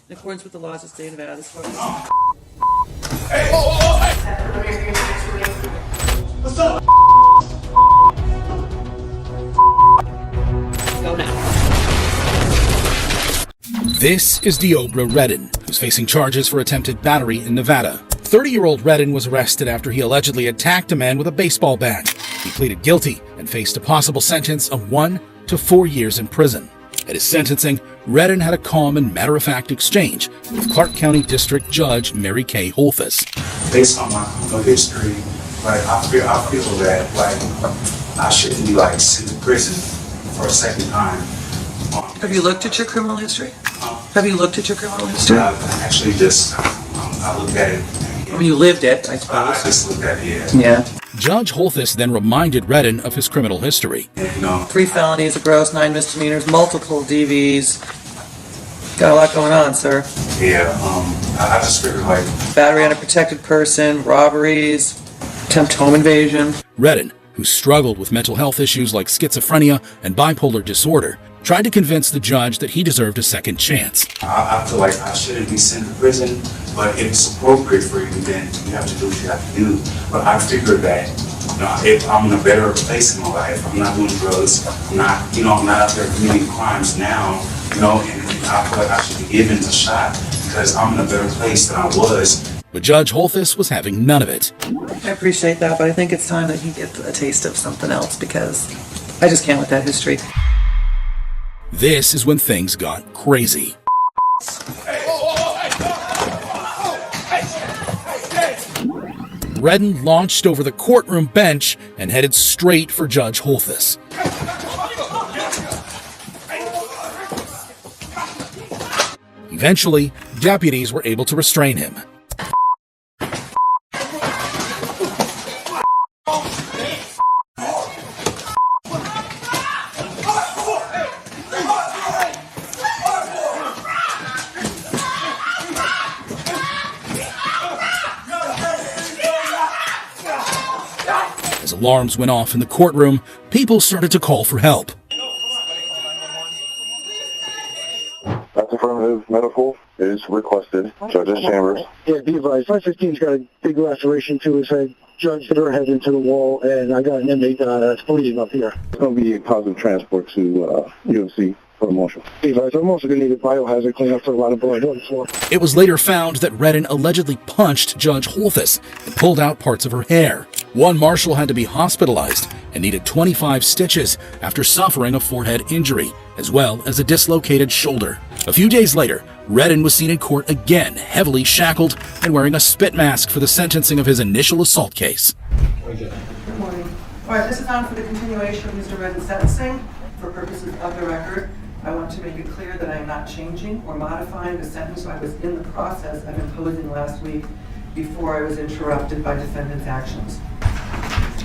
In accordance with the laws of the state of Nevada, this court... Hey! What's up? Go now. This is Deobra Redden, who's facing charges for attempted battery in Nevada. 30-year-old Redden was arrested after he allegedly attacked a man with a baseball bat. He pleaded guilty and faced a possible sentence of 1 to 4 years in prison. At his sentencing, Redden had a calm and matter-of-fact exchange with Clark County District Judge Mary Kay Holthus. Based on my criminal history, like I feel that like I shouldn't be like sent to prison for a second time. Have you looked at your criminal history? Have you looked at your criminal history? I actually just I looked at it. I mean, you lived it, I suppose. I just looked at it. Yeah. Judge Holthus then reminded Redden of his criminal history. 3 felonies, a gross, 9 misdemeanors, multiple DVs. Got a lot going on, sir. Yeah, I just figured like Battery on a protected person, robberies, attempt home invasion. Redden, who struggled with mental health issues like schizophrenia and bipolar disorder, tried to convince the judge that he deserved a second chance. I feel like I shouldn't be sent to prison, but if it's appropriate for you, then you have to do what you have to do. But I figured that, if I'm in a better place in my life, I'm not doing drugs, I'm not out there committing crimes now, and I feel like I should be given a shot because I'm in a better place than I was. But Judge Holthus was having none of it. I appreciate that, but I think it's time that he gets a taste of something else because I just can't with that history. This is when things got crazy. Redden launched over the courtroom bench and headed straight for Judge Holthus. Eventually, deputies were able to restrain him. As alarms went off in the courtroom, people started to call for help. That's affirmative medical is requested. Judge's chambers. Yeah, be advised. 515's got a big laceration to his head. Judge hit her head into the wall, and I got an inmate that's bleeding up here. It's going to be a positive transport to UMC for the marshal. Be advised, I'm also going to need a biohazard cleanup for a lot of blood on the floor. It was later found that Redden allegedly punched Judge Holthus and pulled out parts of her hair. One marshal had to be hospitalized and needed 25 stitches after suffering a forehead injury, as well as a dislocated shoulder. A few days later, Redden was seen in court again, heavily shackled and wearing a spit mask for the sentencing of his initial assault case. Good morning. All right, this is on for the continuation of Mr. Redden's sentencing. For purposes of the record, I want to make it clear that I am not changing or modifying the sentence I was in the process of imposing last week before I was interrupted by defendant's actions.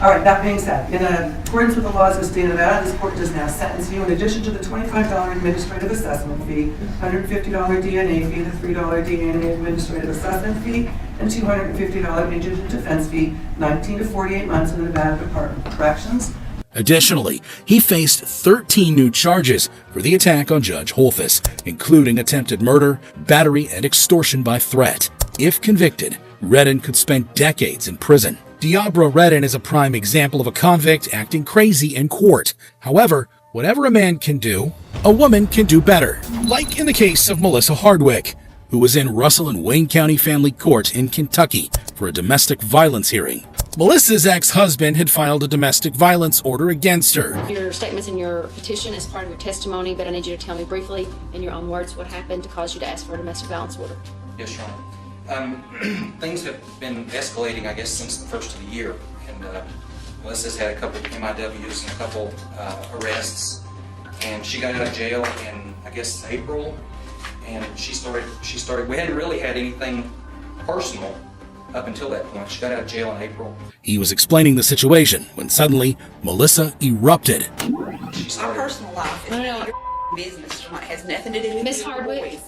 All right, that being said, in accordance with the laws of the state of Nevada, this court does now sentence you, in addition to the $25 administrative assessment fee, $150 DNA fee, the $3 DNA administrative assessment fee, and $250 indigent defense fee, 19 to 48 months in the Nevada Department of Corrections. Additionally, he faced 13 new charges for the attack on Judge Holthus, including attempted murder, battery, and extortion by threat. If convicted, Redden could spend decades in prison. Deobra Redden is a prime example of a convict acting crazy in court. However, whatever a man can do, a woman can do better. Like in the case of Melissa Hardwick, who was in Russell and Wayne County Family Court in Kentucky for a domestic violence hearing. Melissa's ex-husband had filed a domestic violence order against her. Your statements in your petition as part of your testimony, but I need you to tell me briefly, in your own words, what happened to cause you to ask for a domestic violence order. Yes, Your Honor. Things have been escalating, I guess, since the first of the year. And Melissa's had a couple MIWs and a couple arrests. And she got out of jail in, I guess, April. And she started, we hadn't really had anything personal up until that point. She got out of jail in April. He was explaining the situation when suddenly Melissa erupted. My personal life is your business. It has nothing to do with Miss Hardwick, boys.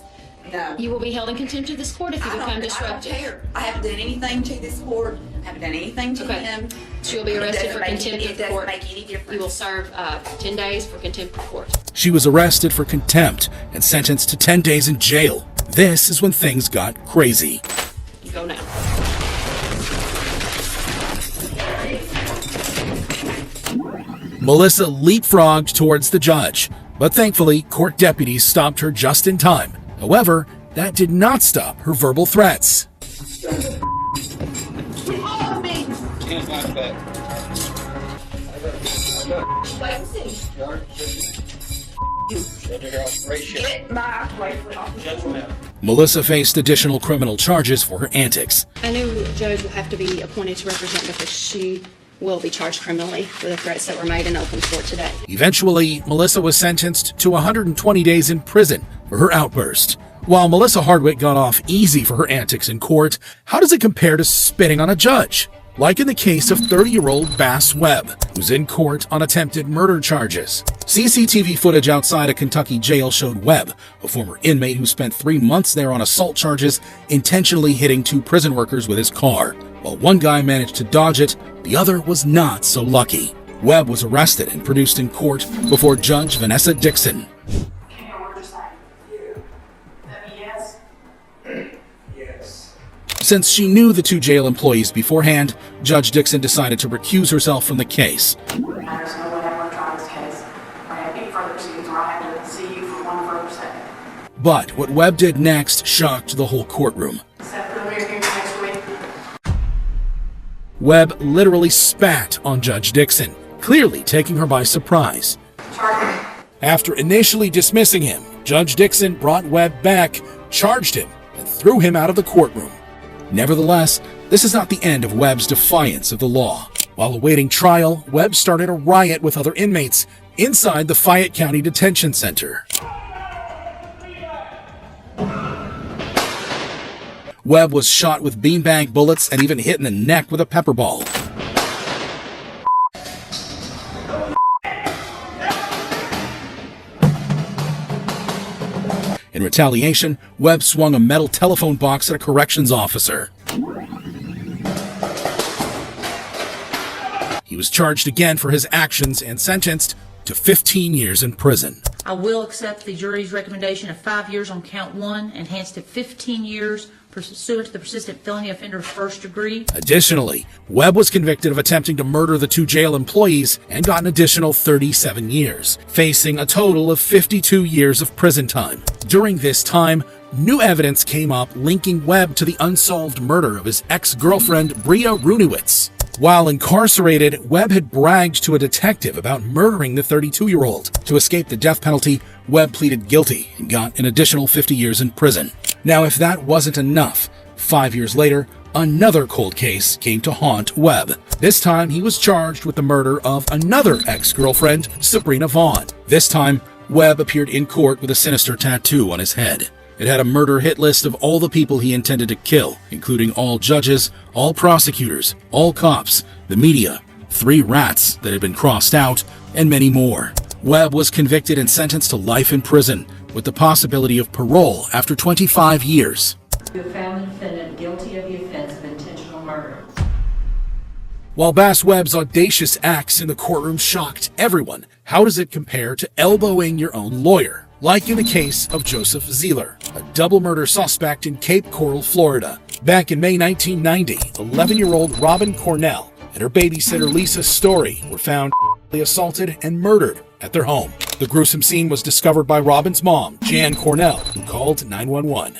No. you will be held in contempt of this court if you become disruptive. I don't care. I haven't done anything to this court. I haven't done anything to him. So you'll be arrested for contempt of the court. It doesn't make any difference. You will serve 10 days for contempt of court. She was arrested for contempt and sentenced to 10 days in jail. This is when things got crazy. You go now. Melissa leapfrogged towards the judge, but thankfully, court deputies stopped her just in time. However, that did not stop her verbal threats. Get my rifle off. Melissa faced additional criminal charges for her antics. A new judge will have to be appointed to represent because she will be charged criminally for the threats that were made in open court today. Eventually, Melissa was sentenced to 120 days in prison for her outburst. While Melissa Hardwick got off easy for her antics in court, how does it compare to spitting on a judge? Like in the case of 30-year-old Bass Webb, who's in court on attempted murder charges. CCTV footage outside a Kentucky jail showed Webb, a former inmate who spent 3 months there on assault charges, intentionally hitting 2 prison workers with his car. While one guy managed to dodge it, the other was not so lucky. Webb was arrested and produced in court before Judge Vanessa Dixon. Since she knew the 2 jail employees beforehand, Judge Dixon decided to recuse herself from the case. There's no way I want to try this case. I have 8 further proceedings where I have to see you for 1 further second. But what Webb did next shocked the whole courtroom. Set for the hearing next week. Webb literally spat on Judge Dixon, clearly taking her by surprise. Charge. After initially dismissing him, Judge Dixon brought Webb back, charged him, and threw him out of the courtroom. Nevertheless, this is not the end of Webb's defiance of the law. While awaiting trial, Webb started a riot with other inmates inside the Fayette County Detention Center. Webb was shot with beanbag bullets and even hit in the neck with a pepper ball. In retaliation, Webb swung a metal telephone box at a corrections officer. He was charged again for his actions and sentenced to 15 years in prison. I will accept the jury's recommendation of 5 years on count 1, enhanced to 15 years pursuant to the persistent felony offender first degree. Additionally, Webb was convicted of attempting to murder the 2 jail employees and got an additional 37 years, facing a total of 52 years of prison time. During this time, new evidence came up linking Webb to the unsolved murder of his ex-girlfriend Bria Runewitz. While incarcerated, Webb had bragged to a detective about murdering the 32-year-old. To escape the death penalty, Webb pleaded guilty and got an additional 50 years in prison. Now, if that wasn't enough, 5 years later, another cold case came to haunt Webb. This time, he was charged with the murder of another ex-girlfriend, Sabrina Vaughn. This time, Webb appeared in court with a sinister tattoo on his head. It had a murder hit list of all the people he intended to kill, including all judges, all prosecutors, all cops, the media, 3 rats that had been crossed out, and many more. Webb was convicted and sentenced to life in prison, with the possibility of parole after 25 years. You have found the defendant guilty of the offense of intentional murder. While Bass Webb's audacious acts in the courtroom shocked everyone, how does it compare to elbowing your own lawyer? Like in the case of Joseph Zeeler, a double murder suspect in Cape Coral, Florida. Back in May 1990, 11-year-old Robin Cornell and her babysitter Lisa Story were found assaulted and murdered at their home. The gruesome scene was discovered by Robin's mom, Jan Cornell, who called 911.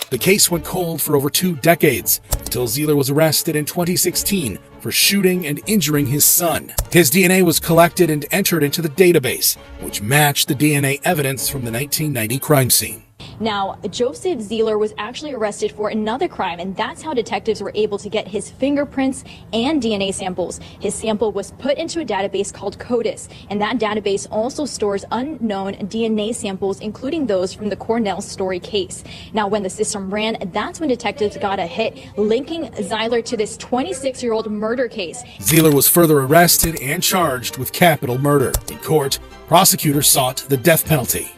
The case went cold for over 2 decades, until Zeeler was arrested in 2016 for shooting and injuring his son. His DNA was collected and entered into the database, which matched the DNA evidence from the 1990 crime scene. Now, Joseph Zeeler was actually arrested for another crime, and that's how detectives were able to get his fingerprints and DNA samples. His sample was put into a database called CODIS, and that database also stores unknown DNA samples, including those from the Cornell Story case. Now, when the system ran, that's when detectives got a hit linking Zeeler to this 26-year-old murder case. Zeeler was further arrested and charged with capital murder. In court, prosecutors sought the death penalty.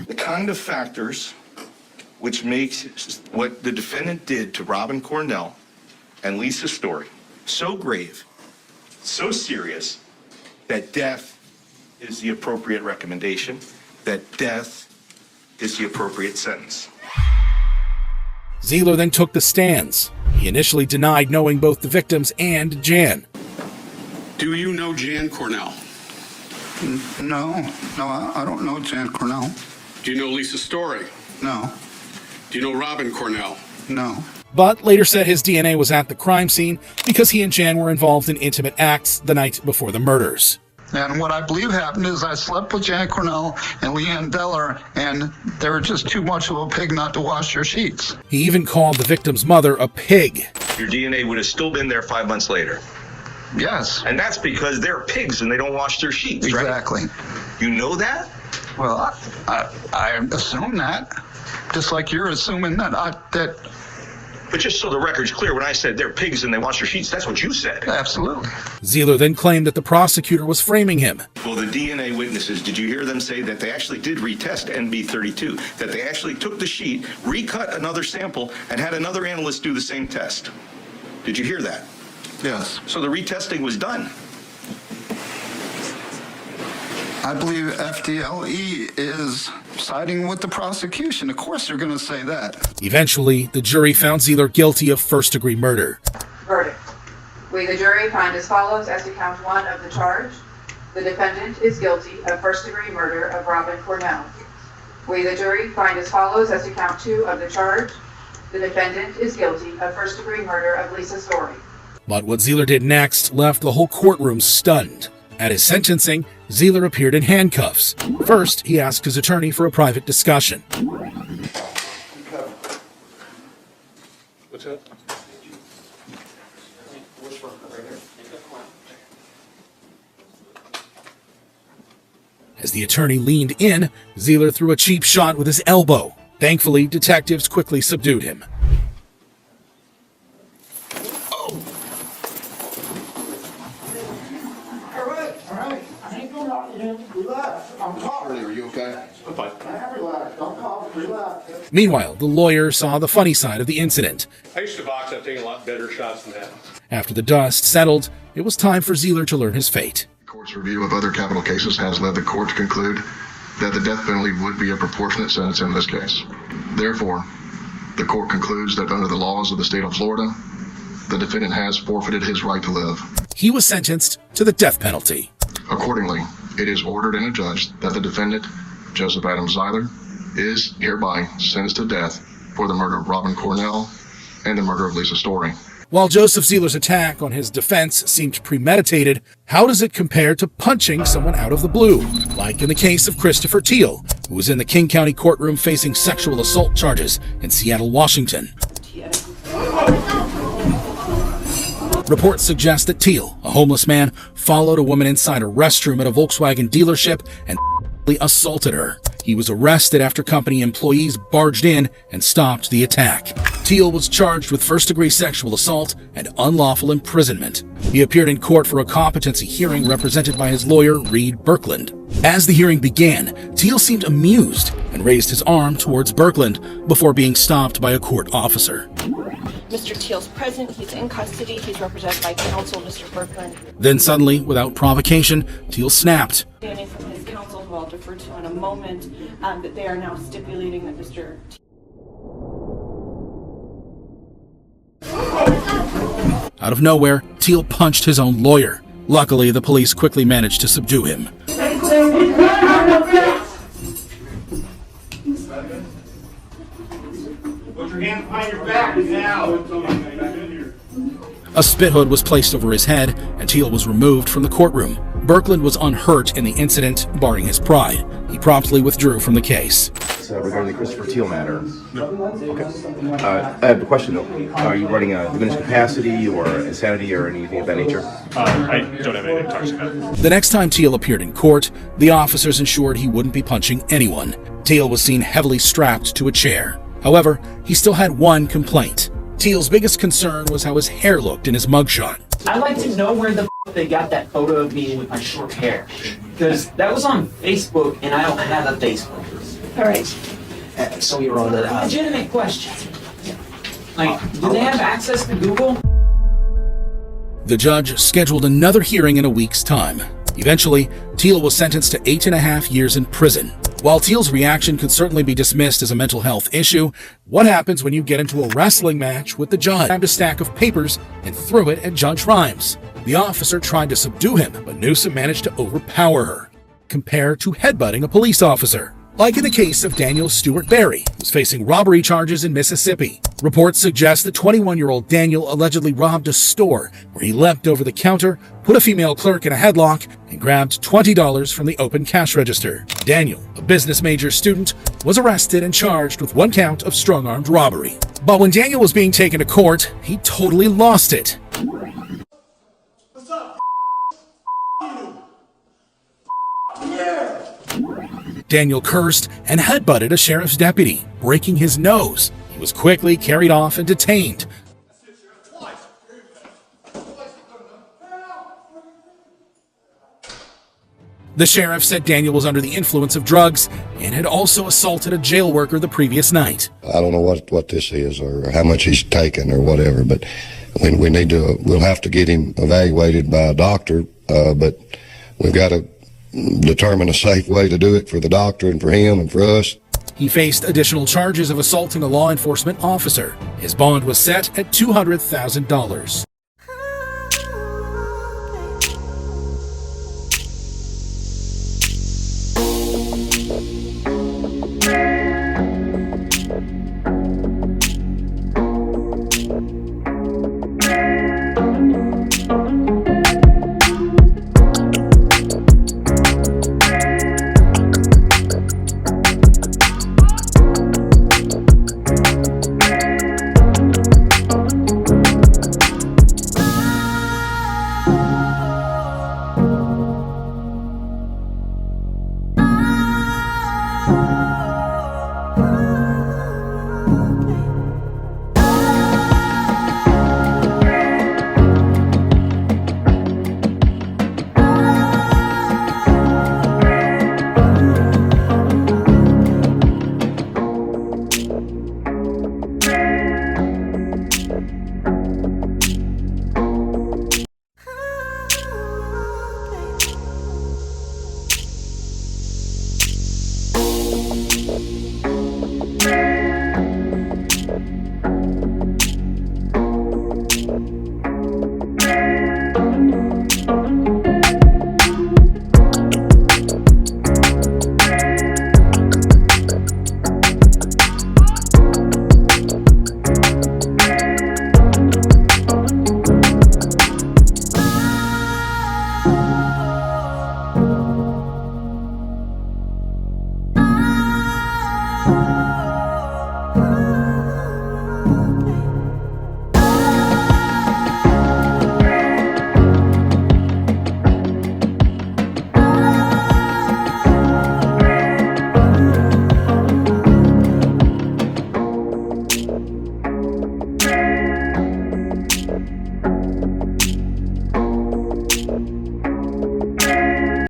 The kind of factors which makes what the defendant did to Robin Cornell and Lisa's story so grave, so serious, that death is the appropriate recommendation, that death is the appropriate sentence. Zieler then took the stands. He initially denied knowing both the victims and Jan. Do you know Jan Cornell? No, I don't know Jan Cornell. Do you know Lisa Story? No. Do you know Robin Cornell? No. But later said his DNA was at the crime scene because he and Jan were involved in intimate acts the night before the murders. And what I believe happened is I slept with Jan Cornell and Leanne Deller, and they were just too much of a pig not to wash their sheets. He even called the victim's mother a pig. Your DNA would have still been there 5 months later. Yes. And that's because they're pigs and they don't wash their sheets, right? Exactly. You know that? Well, I assume that, just like you're assuming that. But just so the record's clear, when I said they're pigs and they wash their sheets, that's what you said. Absolutely. Zieler then claimed that the prosecutor was framing him. Well, the DNA witnesses, did you hear them say that they actually did retest NB32, that they actually took the sheet, recut another sample, and had another analyst do the same test? Did you hear that? Yes. So the retesting was done. I believe FDLE is siding with the prosecution. Of course they're going to say that. Eventually, the jury found Zieler guilty of first-degree murder. Verdict. We, the jury, find as follows as to count 1 of the charge. The defendant is guilty of first-degree murder of Robin Cornell. We, the jury, find as follows as to count 2 of the charge. The defendant is guilty of first-degree murder of Lisa Story. But what Zieler did next left the whole courtroom stunned. At his sentencing, Zieler appeared in handcuffs. First, he asked his attorney for a private discussion. What's that? As the attorney leaned in, Zieler threw a cheap shot with his elbow. Thankfully, detectives quickly subdued him. Are you okay? I'm fine. Meanwhile, the lawyer saw the funny side of the incident. I used to box. I've taken a lot better shots than that. After the dust settled, it was time for Zieler to learn his fate. The court's review of other capital cases has led the court to conclude that the death penalty would be a proportionate sentence in this case. Therefore, the court concludes that under the laws of the state of Florida, the defendant has forfeited his right to live. He was sentenced to the death penalty. Accordingly, it is ordered and adjudged that the defendant, Joseph Adam Zieler, is hereby sentenced to death for the murder of Robin Cornell and the murder of Lisa Story. While Joseph Zieler's attack on his defense seemed premeditated, how does it compare to punching someone out of the blue, like in the case of Christopher Teal, who was in the King County courtroom facing sexual assault charges in Seattle, Washington? Reports suggest that Teal, a homeless man, followed a woman inside a restroom at a Volkswagen dealership and assaulted her. He was arrested after company employees barged in and stopped the attack. Teal was charged with first-degree sexual assault and unlawful imprisonment. He appeared in court for a competency hearing represented by his lawyer, Reed Birkland. As the hearing began, Teal seemed amused and raised his arm towards Birkland before being stopped by a court officer. Mr. Teal's present. He's in custody. He's represented by counsel, Mr. Birkland. Then suddenly, without provocation, Teal snapped. Standing from his counsel, who I'll defer to in a moment, that they are now stipulating that Mr. Out of nowhere, Teal punched his own lawyer. Luckily, the police quickly managed to subdue him. Put your hand behind your back now. A spit hood was placed over his head, and Teal was removed from the courtroom. Birkland was unhurt in the incident, barring his pride. He promptly withdrew from the case. Regarding the Christopher Teal matter. No. Okay. I have a question though. Are you running a diminished capacity or insanity or anything of that nature? I don't have anything to talk about. The next time Teal appeared in court, the officers ensured he wouldn't be punching anyone. Teal was seen heavily strapped to a chair. However, he still had one complaint. Teal's biggest concern was how his hair looked in his mugshot. I'd like to know where the they got that photo of me with my short hair. Because that was on Facebook, and I don't have a Facebook. All right. So you're on the... legitimate question. Like, do they have access to Google? The judge scheduled another hearing in a week's time. Eventually, Teal was sentenced to 8.5 years in prison. While Teal's reaction could certainly be dismissed as a mental health issue, what happens when you get into a wrestling match with the judge? Grabbed a stack of papers and threw it at Judge Rhimes. The officer tried to subdue him, but Newsom managed to overpower her. Compare to headbutting a police officer. Like in the case of Daniel Stewart Berry, who's facing robbery charges in Mississippi. Reports suggest that 21-year-old Daniel allegedly robbed a store where he leapt over the counter, put a female clerk in a headlock, and grabbed $20 from the open cash register. Daniel, a business major student, was arrested and charged with 1 count of strong-armed robbery. But when Daniel was being taken to court, he totally lost it. What's up? Yeah. Daniel cursed and headbutted a sheriff's deputy, breaking his nose. He was quickly carried off and detained. The sheriff said Daniel was under the influence of drugs and had also assaulted a jail worker the previous night. I don't know what this is or how much he's taken or whatever, but we'll have to get him evaluated by a doctor, but we've got to determine a safe way to do it for the doctor and for him and for us. He faced additional charges of assaulting a law enforcement officer. His bond was set at $200,000.